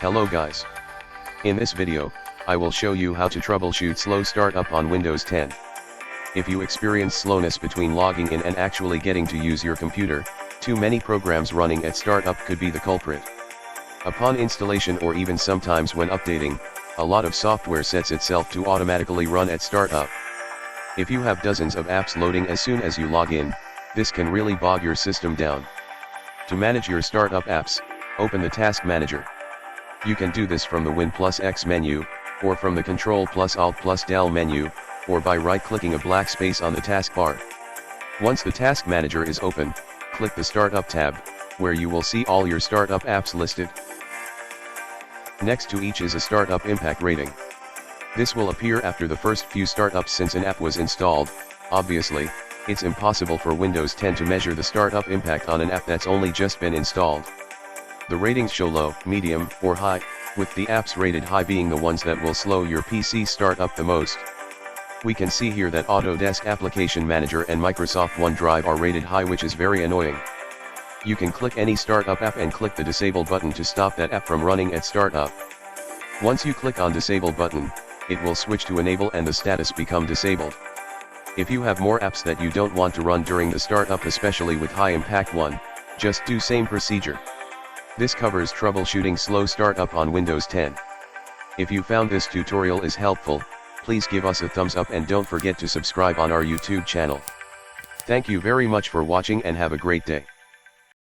Hello guys. In this video, I will show you how to troubleshoot slow startup on Windows 10. If you experience slowness between logging in and actually getting to use your computer, too many programs running at startup could be the culprit. Upon installation or even sometimes when updating, a lot of software sets itself to automatically run at startup. If you have dozens of apps loading as soon as you log in, this can really bog your system down. To manage your startup apps, open the Task Manager. You can do this from the Win+X menu, or from the Ctrl+Alt+Del menu, or by right-clicking a black space on the taskbar. Once the Task Manager is open, click the Startup tab, where you will see all your startup apps listed. Next to each is a startup impact rating. This will appear after the first few startups since an app was installed. Obviously, it's impossible for Windows 10 to measure the startup impact on an app that's only just been installed. The ratings show low, medium, or high, with the apps rated high being the ones that will slow your PC startup the most. We can see here that Autodesk Application Manager and Microsoft OneDrive are rated high, which is very annoying. You can click any startup app and click the Disable button to stop that app from running at startup. Once you click on Disable button, it will switch to Enable and the status become disabled. If you have more apps that you don't want to run during the startup, especially with high impact one, just do same procedure. This covers troubleshooting slow startup on Windows 10. If you found this tutorial is helpful, please give us a thumbs up and don't forget to subscribe on our YouTube channel. Thank you very much for watching and have a great day.